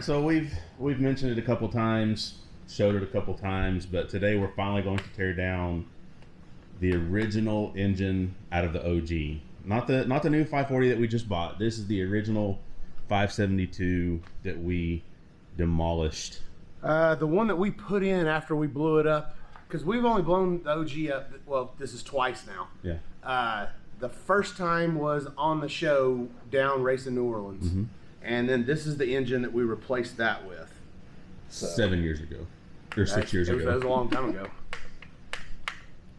right, so we've mentioned it a couple times, showed it a couple times, but today we're finally going to tear down the original engine out of the OG. Not the new 540 that we just bought. This is the original 572 that we demolished. The one that we put in after we blew it up, because we've only blown the OG up, well, this is twice now. Yeah. The first time was on the show down racing New Orleans. Mm-hmm. And then this is the engine that we replaced that with. So, 7 years ago. Or 6 years ago. That was a long time ago.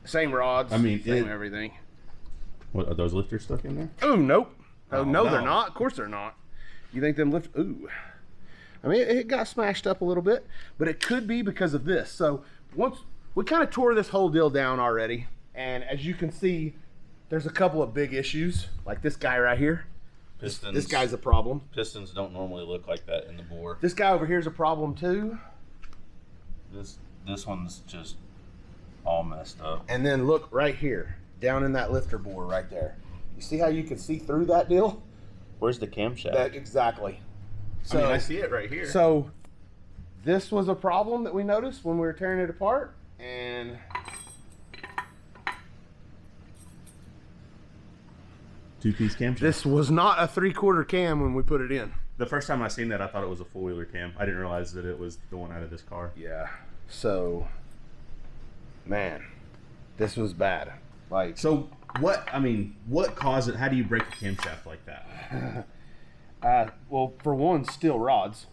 Same rods, same everything. What, are those lifters stuck in there? Oh, nope. Oh, no, they're not. Of course they're not. You think them lift? Ooh. I mean, it got smashed up a little bit, but it could be because of this. So once we kind of tore this whole deal down already, and as you can see, there's a couple of big issues, like this guy right here. Pistons. This guy's a problem. Pistons don't normally look like that in the bore. This guy over here is a problem too. This one's just all messed up. And then look right here, down in that lifter bore right there. You see how you can see through that deal? Where's the camshaft? Exactly. So, I mean, I see it right here. So this was a problem that we noticed when we were tearing it apart, and two-piece camshaft. this was not a 3/4 cam when we put it in. The first time I seen that, I thought it was a four-wheeler cam. I didn't realize that it was the one out of this car. Yeah. So, man, this was bad. Like, So what caused it? How do you break a camshaft like that? well, for one, steel rods.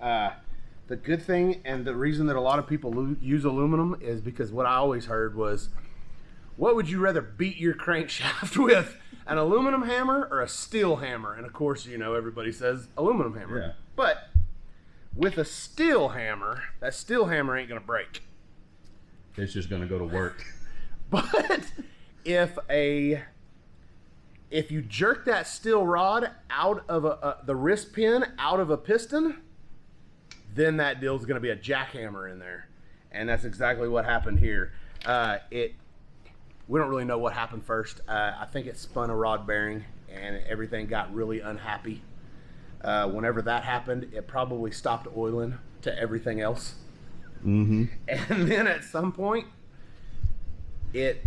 The good thing and the reason that a lot of people use aluminum is because what I always heard was, what would you rather beat your crankshaft with? An aluminum hammer or a steel hammer? And of course, you know, everybody says aluminum hammer. Yeah. But with a steel hammer, that steel hammer ain't gonna break. It's just gonna go to work. But if you jerk that steel rod out of the wrist pin out of a piston, then that deal's going to be a jackhammer in there, and that's exactly what happened here. We don't really know what happened first. I think it spun a rod bearing, and everything got really unhappy. Whenever that happened, it probably stopped oiling to everything else. Mm-hmm. And then at some point, it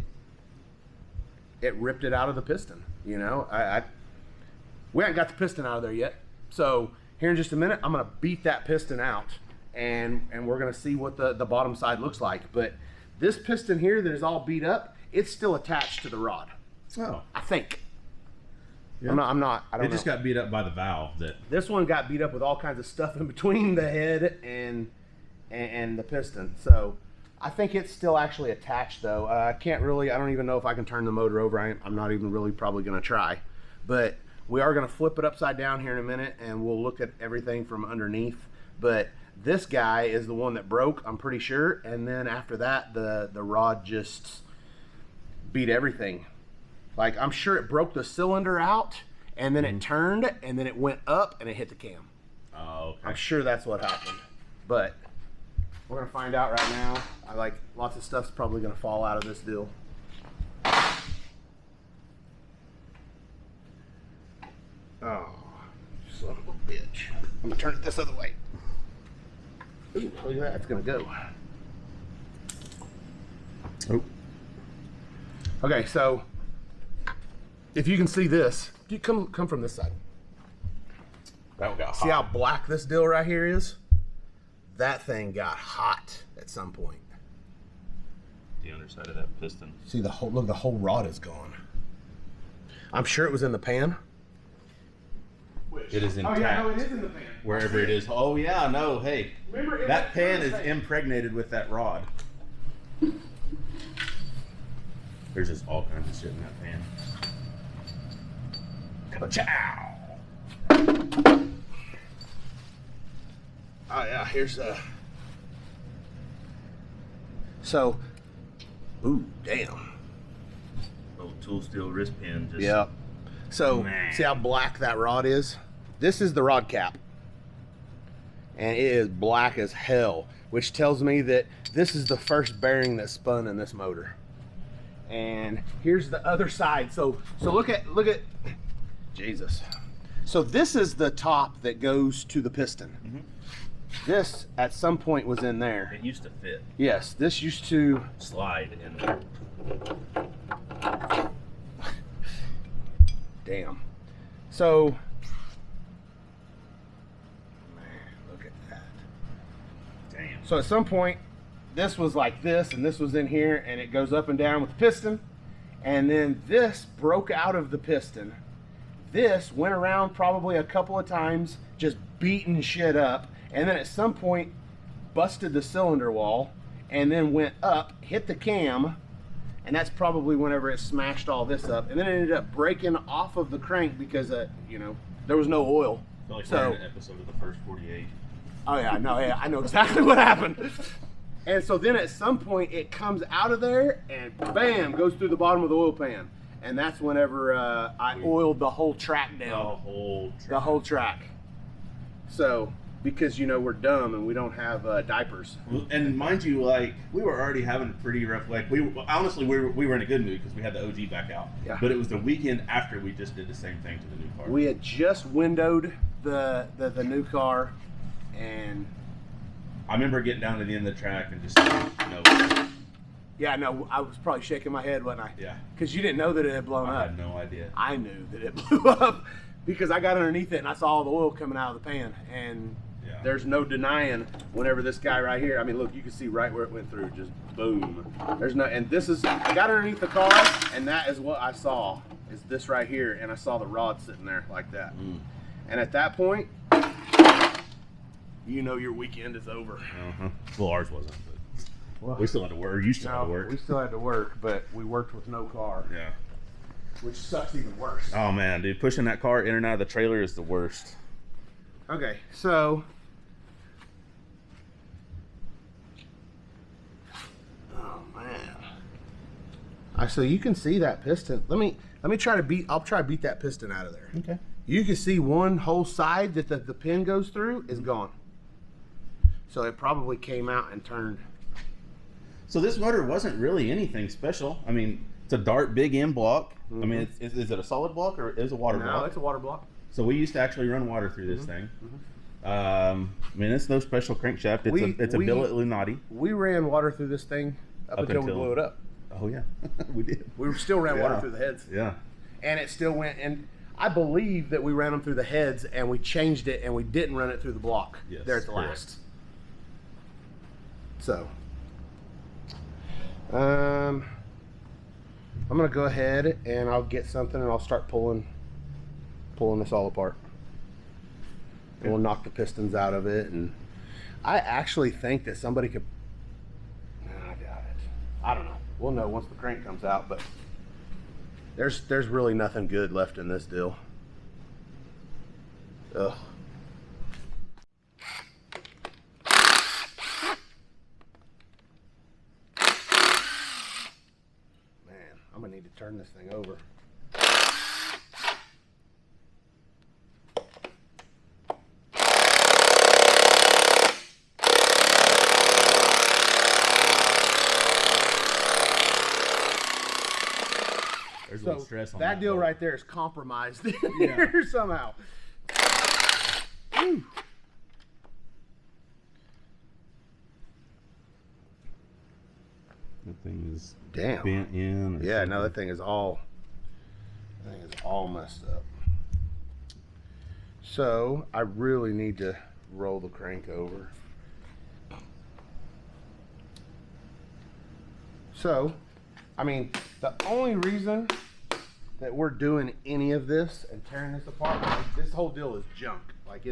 ripped it out of the piston. You know, we haven't got the piston out of there yet. So here in just a minute, I'm gonna beat that piston out, and we're gonna see what the bottom side looks like. But this piston here that is all beat up, it's still attached to the rod. Oh, I think. yeah. I'm not. I don't It just know. got beat up by the valve. That This one got beat up with all kinds of stuff in between the head and the piston. So I think it's still actually attached though. I don't even know if I can turn the motor over. I'm not even really probably gonna try. But we are gonna flip it upside down here in a minute, and we'll look at everything from underneath. But this guy is the one that broke, I'm pretty sure. And then after that, the rod just beat everything. Like, I'm sure it broke the cylinder out, and then it turned, and then it went up, and it hit the cam. oh, okay. I'm sure that's what happened. But we're gonna find out right now. Lots of stuff's probably gonna fall out of this deal. Oh, son of a bitch. I'm gonna turn it this other way. Ooh, look at that, it's gonna go. Oh, Okay, so if you can see this, you come from this side. that one got See hot. how black this deal right here is? That thing got hot at some point. The underside of that piston. See the whole rod is gone. I'm sure it was in the pan. It is intact. Oh yeah, no, it is in the pan. Wherever it is. Oh yeah, no, hey. Remember, That pan is impregnated with that rod. There's just all kinds of shit in that pan. Ka-chow! Oh yeah, here's so, ooh, damn. Little tool steel wrist pin. Just Yeah. So, Man. see how black that rod is? This is the rod cap. And it is black as hell, which tells me that this is the first bearing that spun in this motor. And here's the other side. So look at Jesus. So this is the top that goes to the piston. This at some point was in there. It used to fit. Yes, this used to Slide in there. damn. So man, look at that. Damn. So at some point this was like this and this was in here and it goes up and down with the piston. And then this broke out of the piston. This went around probably a couple of times, just beating shit up. And then at some point, busted the cylinder wall, and then went up, hit the cam, and that's probably whenever it smashed all this up. And then it ended up breaking off of the crank because, you know, there was no oil. I feel like we're in an episode of the first 48. Oh yeah, no, yeah, I know exactly what happened. And so then at some point it comes out of there and bam, goes through the bottom of the oil pan. And that's whenever I oiled the whole track down. The whole track. So, because, you know, we're dumb and we don't have diapers. And mind you, like, we were already having a pretty rough, like, honestly, we were in a good mood because we had the OG back out. Yeah. But it was the weekend after we just did the same thing to the new car. We had just windowed the new car, and I remember getting down to the end of the track and just, you know. Yeah, no, I was probably shaking my head, wasn't I? Yeah. Because you didn't know that it had blown up. I had no idea. I knew that it blew up because I got underneath it and I saw all the oil coming out of the pan. And Yeah. there's no denying whenever this guy right here, I mean, look, you can see right where it went through, just boom. There's no, and this is, I got underneath the car and that is what I saw, is this right here. And I saw the rod sitting there like that. And at that point, you know your weekend is over. Well, ours wasn't, but Well, we still had to work. You still had to work. We still had to work, but we worked with no car, Yeah. which sucks even worse. Oh, man, dude. Pushing that car in and out of the trailer is the worst. Okay, so oh man, so you can see that piston. Let me try to beat. I'll try to beat that piston out of there. Okay. You can see one whole side that the pin goes through is gone. So it probably came out and turned. So this motor wasn't really anything special. I mean, it's a Dart big end block. I mean, is it a solid block or is it a water block? No, it's a water block. So we used to actually run water through this thing. I mean, it's no special crankshaft. It's a billet Lunati. We ran water through this thing up until we blew it up. Oh yeah, we did. We still ran water through the heads. Yeah. And it still went, and I believe that we ran them through the heads and we changed it and we didn't run it through the block there at the last. So, I'm gonna go ahead and I'll get something and I'll start pulling this all apart. And we'll knock the pistons out of it. And I actually think that somebody could, I doubt it. I don't know. We'll know once the crank comes out, but there's really nothing good left in this deal. Ugh. Man, I'm gonna need to turn this thing over. So stress on that deal boat. right there is compromised here somehow. Whew. That thing is Damn. bent in. Yeah, no, that thing is all messed up. So I really need to roll the crank over. So, I mean, the only reason that we're doing any of this and tearing this apart, like, this whole deal is junk. Like,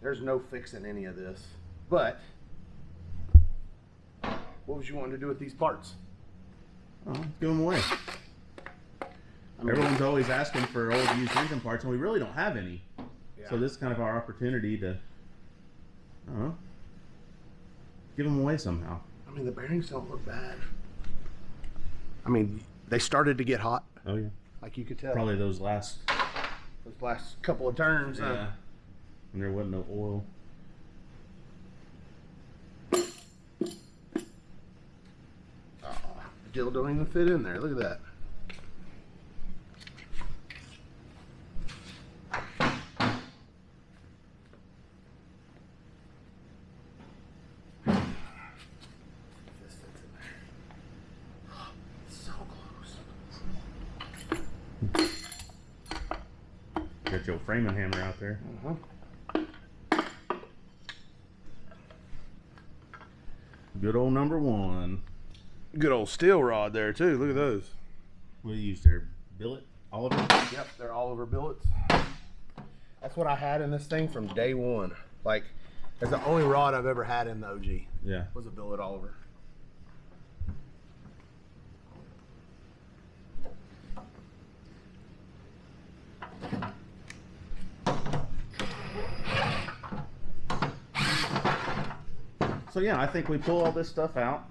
there's no fixing any of this. But what was you wanting to do with these parts? Oh, give them away. Everyone's always asking for old used engine parts, and we really don't have any. Yeah. So this is kind of our opportunity to, I don't know, give them away somehow. I mean, the bearings don't look bad. I mean, they started to get hot. Oh yeah. Like you could tell. Probably those last couple of turns. Yeah. And there wasn't no oil. Still don't even fit in there. Look at that. Got your framing hammer out there. Good old number 1. Good old steel rod there too. Look at those. What do you use there? Billet? Oliver? Yep, they're Oliver billets. That's what I had in this thing from day one. Like, it's the only rod I've ever had in the OG. Yeah. Was a billet Oliver. So yeah, I think we pull all this stuff out.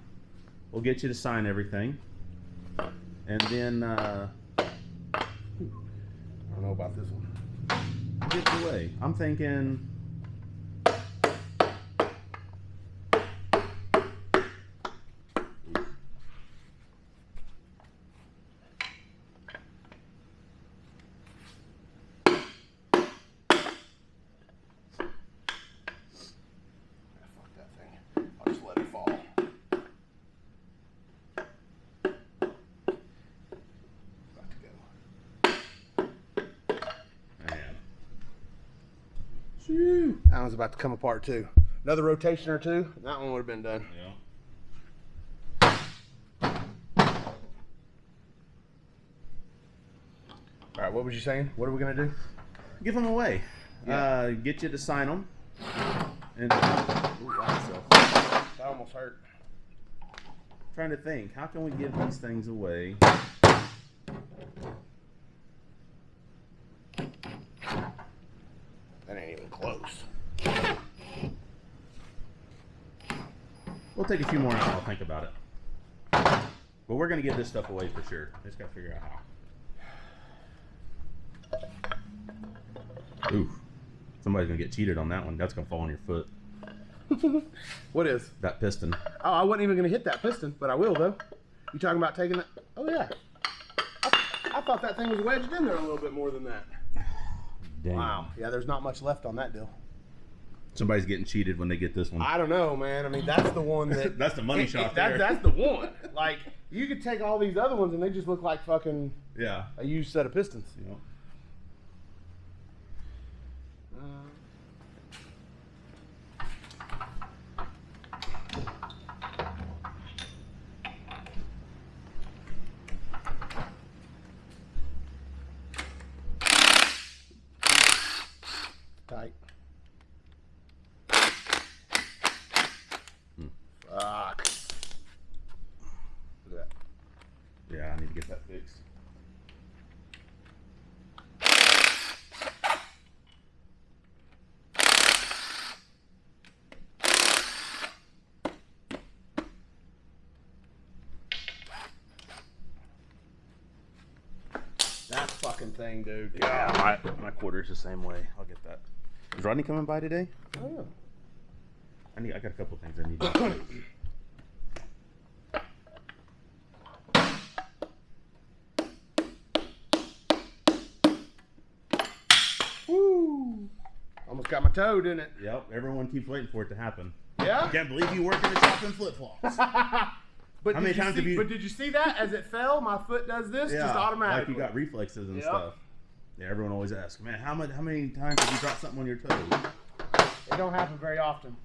We'll get you to sign everything. And then, I don't know about this one. get the way. I'm thinking... That one's about to come apart too. Another rotation or two, that one would have been done. Yeah. All right, what was you saying? What are we gonna do? Give them away. Yeah. Get you to sign them. And Ooh, that almost hurt. trying to think, how can we give these things away? That ain't even close. We'll take a few more and I'll think about it. But we're going to give this stuff away for sure. Just got to figure out how. Ooh. Somebody's going to get cheated on that one. That's going to fall on your foot. What is? That piston. Oh, I wasn't even gonna hit that piston, but I will though. You talking about taking that? Oh yeah. I thought that thing was wedged in there a little bit more than that. Dang. Wow. Yeah, there's not much left on that deal. Somebody's getting cheated when they get this one. I don't know, man. I mean, that's the one that. That's the money shot there. That's the one. Like, you could take all these other ones and they just look like fucking Yeah. a used set of pistons. You know. Tight. Fuck. Look at that. Yeah, I need to get that fixed. That fucking thing, dude. Yeah, my quarter's the same way. I'll get that. Is Rodney coming by today? Oh. I got a couple things I need to fix. Woo! Almost got my toe, didn't it? Yep, everyone keeps waiting for it to happen. Yeah? I can't believe you work in the shop in flip-flops. But How many times have you- But did you see that? As it fell, my foot does this just automatically. like you got reflexes and Yep. stuff. Yeah, everyone always asks, man, how many times have you dropped something on your toe? It don't happen very often.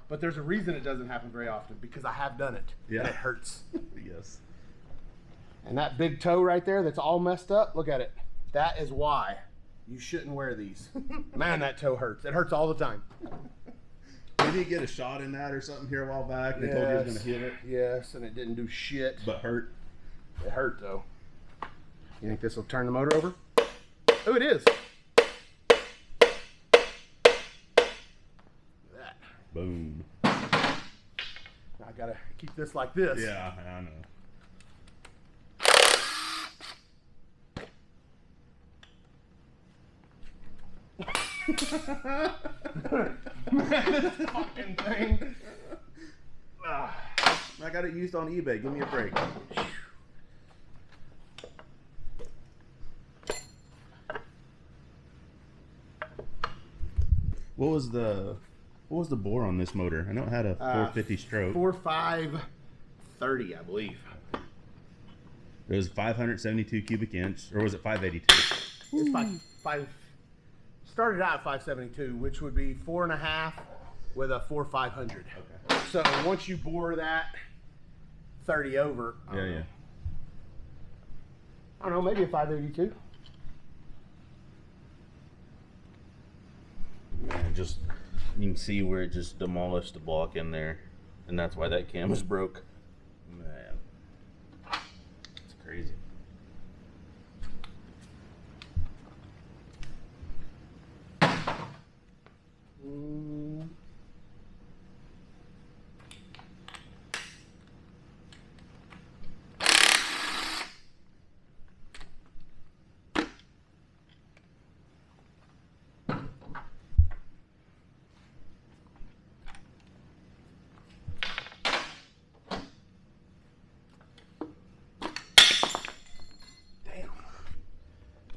But there's a reason it doesn't happen very often, because I have done it. Yeah. And it hurts. Yes. And that big toe right there that's all messed up, look at it. That is why you shouldn't wear these. Man, that toe hurts. It hurts all the time. Did you get a shot in that or something here a while back? They told you it was going to hit it, Yes, and it didn't do shit. but hurt. It hurt though. You think this will turn the motor over? Oh, it is. That. Boom. I gotta keep this like this. Yeah, I know. This fucking thing. I got it used on eBay. Give me a break. What was the bore on this motor? I know it had a 450 stroke. 4530, I believe. It was 572 cubic inch, or was it 582? It's five. started out at 572, which would be 4.5 with a 4.500. Okay. So once you bore that 30 over, Yeah. I don't know, maybe a 582. And just you can see where it just demolished the block in there, and that's why that cam is broke. Man, it's crazy.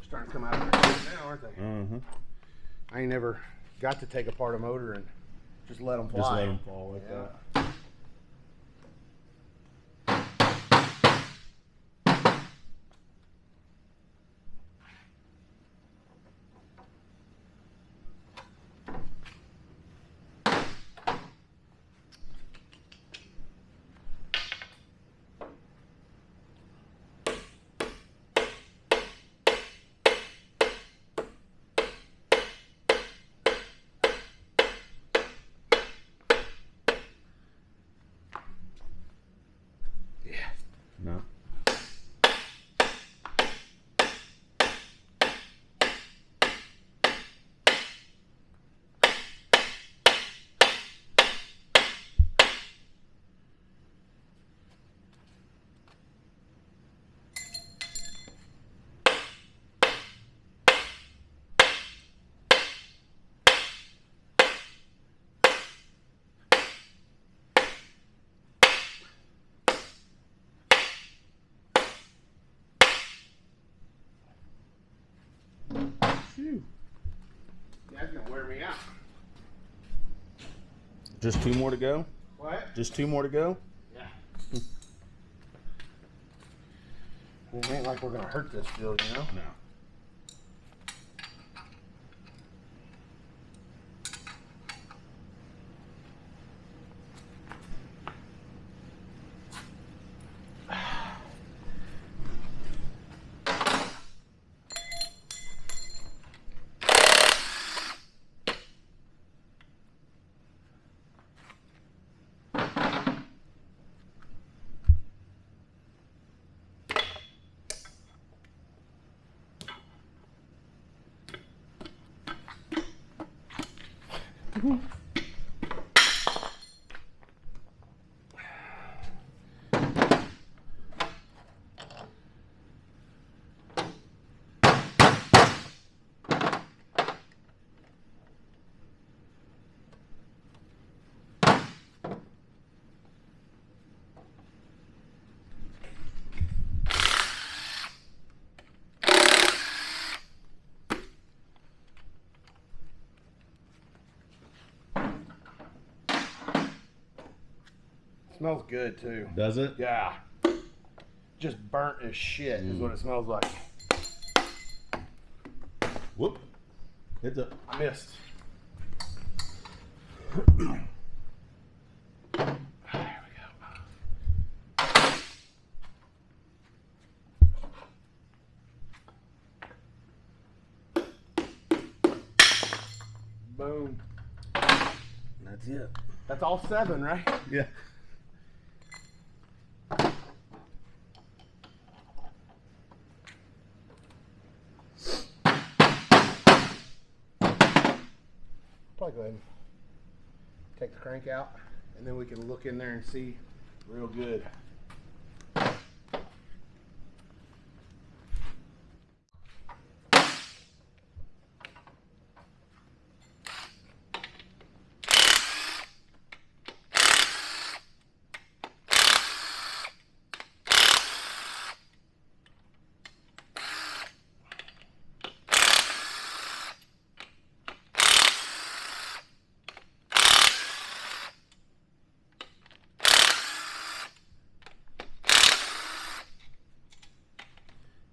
Starting to come out of there now, aren't they? Uh-huh. I ain't never got to take apart a motor and just let them fly. Just let them fall like that. No. Phew. That's gonna wear me out. Just 2 more to go. What? Just 2 more to go. Yeah. It ain't like we're gonna hurt this field, you know? No. Smells good too. Does it? Yeah. Just burnt as shit is what it smells like. Whoop. Heads up. I missed. There we go. Boom. That's it. That's all 7, right? Yeah. Probably go ahead and take the crank out, and then we can look in there and see real good.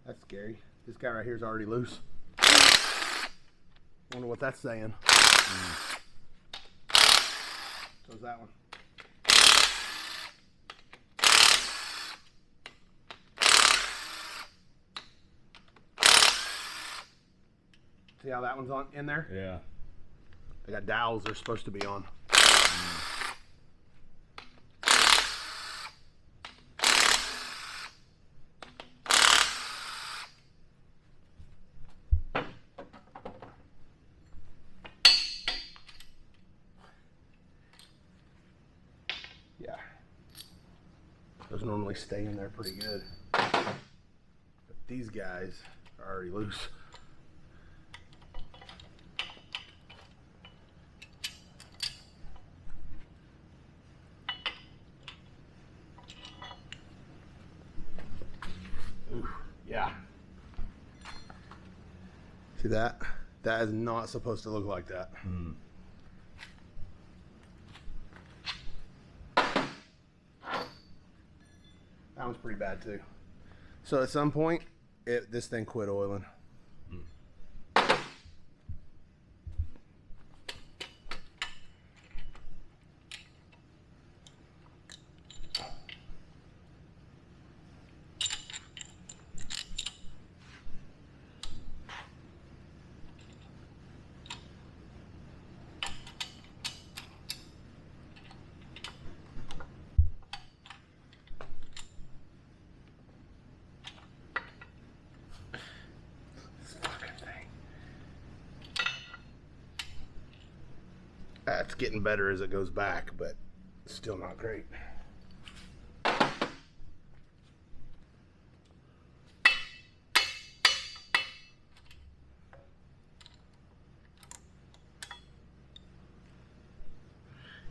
That's scary. This guy right here is already loose. Wonder what that's saying. So's that one. See how that one's on in there? Yeah. They got dowels they're supposed to be on. Yeah. Those normally stay in there pretty good. But these guys are already loose. Yeah. See that? That is not supposed to look like that. That one's pretty bad too. So at some point, this thing quit oiling. It's getting better as it goes back, but still not great.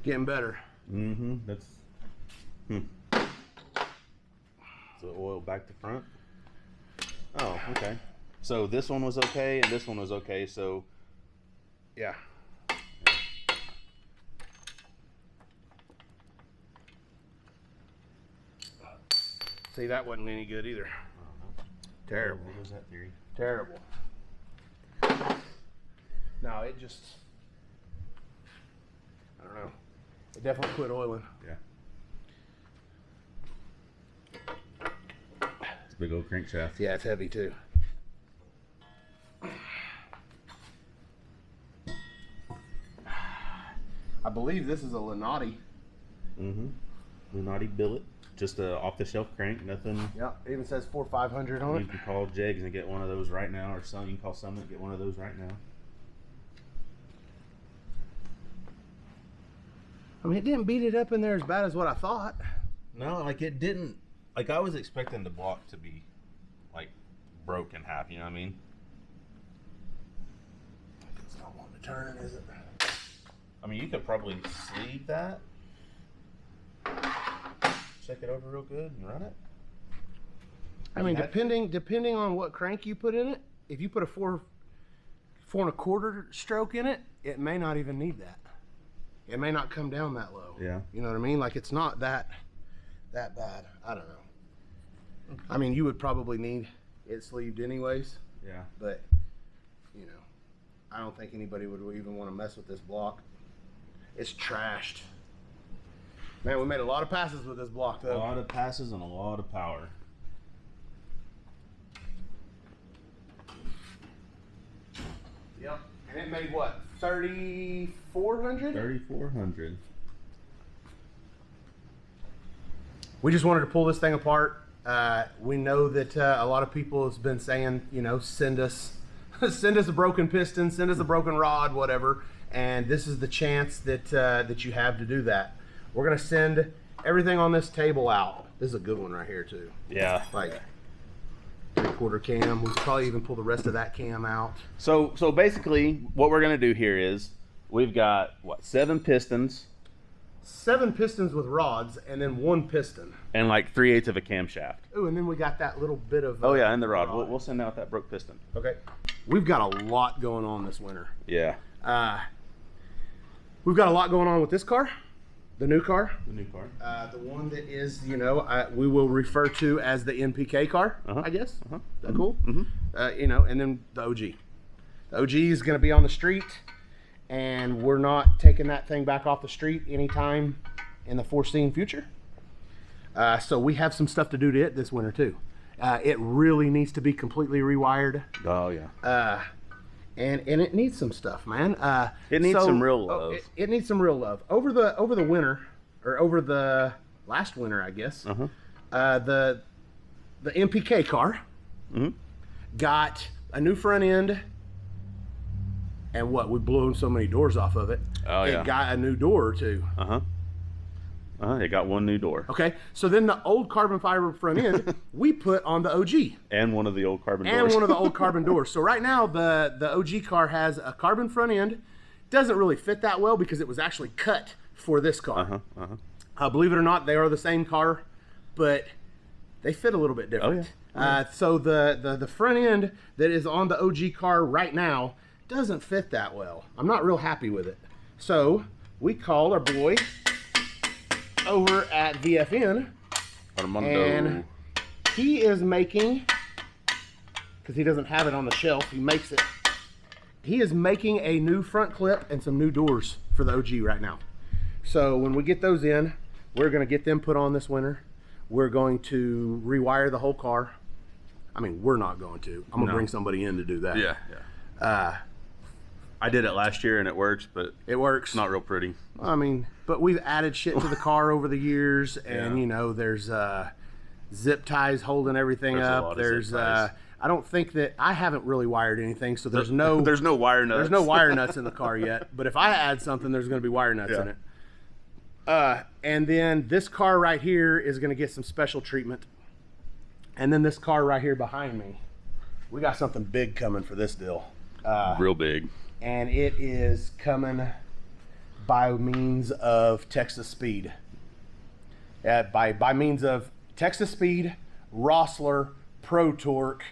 Getting better. That's So oil back to front. Oh, okay. So this one was okay and this one was okay, so Yeah. See, that wasn't any good either. Terrible. What was that theory? Terrible. No, it just, I don't know. It definitely quit oiling. Yeah. It's a big old crankshaft. Yeah, it's heavy too. I believe this is a Lenati. Lunati billet. Just a off-the-shelf crank, nothing. Yep, it even says 4500 on it. You can call Jegs and get one of those right now, or some you can call Summit and get one of those right now. I mean, it didn't beat it up in there as bad as what I thought. No, like it didn't. Like I was expecting the block to be like broke in half. You know what I mean? It's not wanting to turn, is it? I mean, you could probably sleeve that. Check it over real good and run it. I mean, depending on what crank you put in it, if you put a 4 1/4 stroke in it, it may not even need that. It may not come down that low. Yeah. You know what I mean? Like it's not that bad. I don't know. I mean, you would probably need it sleeved anyways, Yeah. but you know, I don't think anybody would even want to mess with this block. It's trashed. Man, we made a lot of passes with this block though. A lot of passes and a lot of power. Yep. And it made what? 3,400? 3,400. We just wanted to pull this thing apart. We know that a lot of people has been saying, you know, send us a broken piston, send us a broken rod, whatever. And this is the chance that that you have to do that. We're gonna send everything on this table out. This is a good one right here too. Yeah. Like 3/4 cam. We could probably even pull the rest of that cam out. So basically, what we're gonna do here is we've got what 7 pistons 7 pistons with rods, and then 1 piston. and like 3/8 of a camshaft. Ooh, and then we got that little bit of. Oh yeah, and the rod. We'll send out that broke piston. Okay. We've got a lot going on this winter. Yeah. We've got a lot going on with this car, the new car. The new car. The one that is, you know, we will refer to as the NPK car, I guess. Is that cool? You know, and then the OG. The OG is going to be on the street, and we're not taking that thing back off the street anytime in the foreseen future. So we have some stuff to do to it this winter too. It really needs to be completely rewired. Oh yeah. And it needs some stuff, man. It needs some real love. It needs some real love. Over the winter, or over the last winter, I guess. The MPK car got a new front end, and we blew so many doors off of it. Oh yeah. It got a new door or two. It got one new door. Okay, so then the old carbon fiber front end we put on the OG. And one of the old carbon doors. And one of the old carbon doors. So right now the OG car has a carbon front end. Doesn't really fit that well because it was actually cut for this car. Believe it or not, they are the same car, but they fit a little bit different. Oh, yeah. So the front end that is on the OG car right now doesn't fit that well. I'm not real happy with it. So we called our boy over at VFN, and he is making, because he doesn't have it on the shelf, he is making a new front clip and some new doors for the OG right now. So when we get those in, we're going to get them put on this winter. We're going to rewire the whole car. I mean, we're not going to. I'm going to bring somebody in to do that. Yeah. I did it last year and it works, but it works. It's not real pretty. I mean, but we've added shit to the car over the years, and you know, there's zip ties holding everything up. There's I don't think that I haven't really wired anything, so there's no wire nuts. There's no wire nuts in the car yet. But if I add something, there's going to be wire nuts in it. And then this car right here is going to get some special treatment. And then this car right here behind me, we got something big coming for this deal. Real big. And it is coming by means of Texas Speed. By means of Texas Speed, Rossler, Pro Torque,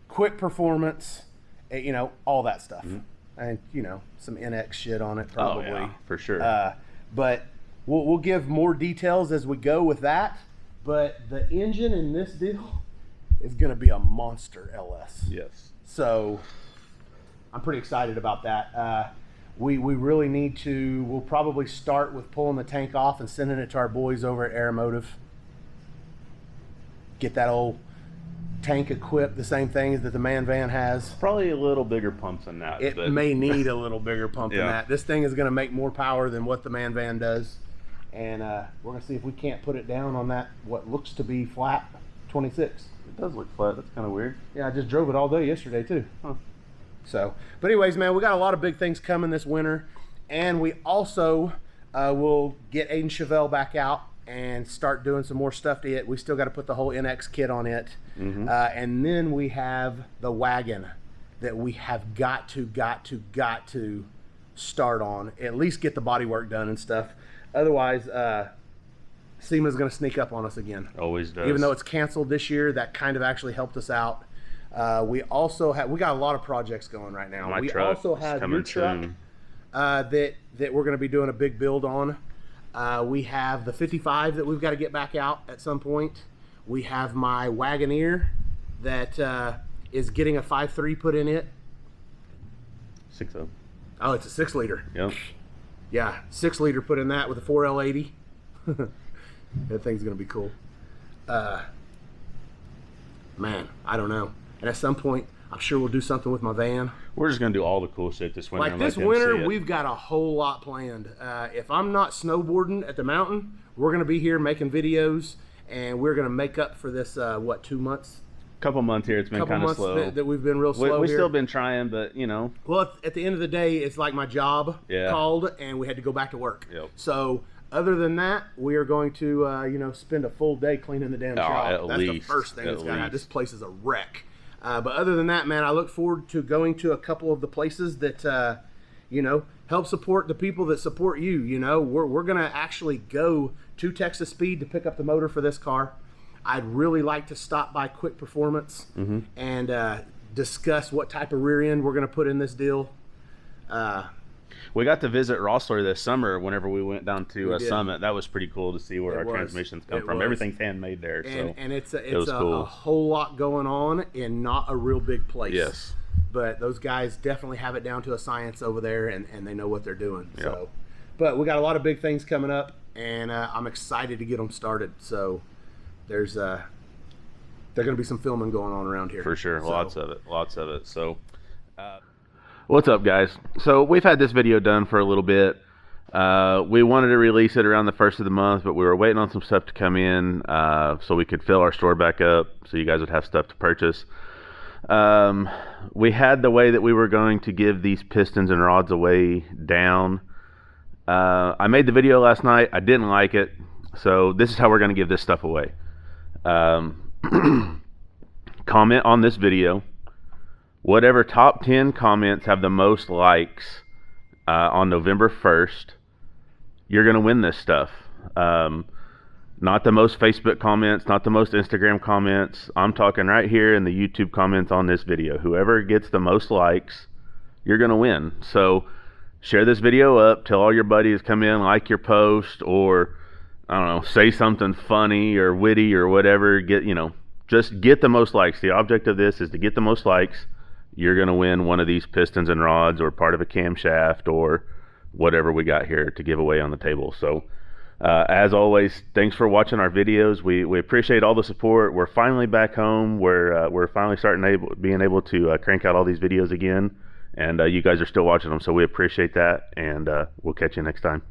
Quick Performance, you know, all that stuff. And, you know, some NX shit on it probably. Oh, yeah, for sure. But we'll give more details as we go with that. But the engine in this deal is going to be a monster LS. Yes. So I'm pretty excited about that. We really need to, we'll probably start with pulling the tank off and sending it to our boys over at Aeromotive. Get that old tank equipped the same things that the Man Van has. Probably a little bigger pumps than that. It may need a little bigger pump than that. This thing is going to make more power than what the Man Van does. And we're going to see if we can't put it down on that, what looks to be flat 26. It does look flat. That's kind of weird. Yeah, I just drove it all day yesterday too. So, but anyways, man, we got a lot of big things coming this winter, and we also will get Aiden Chevelle back out and start doing some more stuff to it. We still got to put the whole NX kit on it, and then we have the wagon that we have got to start on. At least get the body work done and stuff. Otherwise, SEMA's going to sneak up on us again. Always does. Even though it's canceled this year, that kind of actually helped us out. We also have, we got a lot of projects going right now. We also have your truck that we're going to be doing a big build on. We have the 55 that we've got to get back out at some point. We have my Wagoneer that is getting a 5.3 put in it. 6.0. Oh, it's a 6 liter. Yep. Yeah, 6 liter put in that with a 4L80. That thing's going to be cool. Man, I don't know. And at some point, I'm sure we'll do something with my van. We're just going to do all the cool shit this winter. Like this winter, we've got a whole lot planned. If I'm not snowboarding at the mountain, we're going to be here making videos, and we're going to make up for this, 2 months? Couple months here, it's been kind of slow. That we've been real slow. We've still been trying, but you know. Well, at the end of the day, it's like my job called, and we had to go back to work. Yep. So other than that, we are going to, spend a full day cleaning the damn shop. That's the first thing that's got to happen. This place is a wreck. But other than that, man, I look forward to going to a couple of the places that, help support the people that support you. You know, we're going to actually go to Texas Speed to pick up the motor for this car. I'd really like to stop by Quick Performance and discuss what type of rear end we're going to put in this deal. We got to visit Rossler this summer whenever we went down to Summit. That was pretty cool to see where our transmissions come from. Everything's handmade there. And it's a whole lot going on in not a real big place. Yes. but those guys definitely have it down to a science over there, and they know what they're doing. Yep. So, but we got a lot of big things coming up, and I'm excited to get them started. So there's going to be some filming going on around here. For sure. So, Lots of it. So What's up, guys? So we've had this video done for a little bit. We wanted to release it around the 1st of the month, but we were waiting on some stuff to come in so we could fill our store back up so you guys would have stuff to purchase. We had the way that we were going to give these pistons and rods away down. I made the video last night. I didn't like it, so this is how we're going to give this stuff away. Comment on this video. Whatever top 10 comments have the most likes on November 1st, you're going to win this stuff. Not the most Facebook comments, not the most Instagram comments. I'm talking right here in the YouTube comments on this video. Whoever gets the most likes, you're going to win. So share this video up, tell all your buddies, come in, like your post, or I don't know, say something funny or witty or whatever. Just get the most likes. The object of this is to get the most likes. You're going to win one of these pistons and rods or part of a camshaft or whatever we got here to give away on the table. So as always, thanks for watching our videos. We appreciate all the support. We're finally back home. We're finally being able to crank out all these videos again, and you guys are still watching them, so we appreciate that, and we'll catch you next time.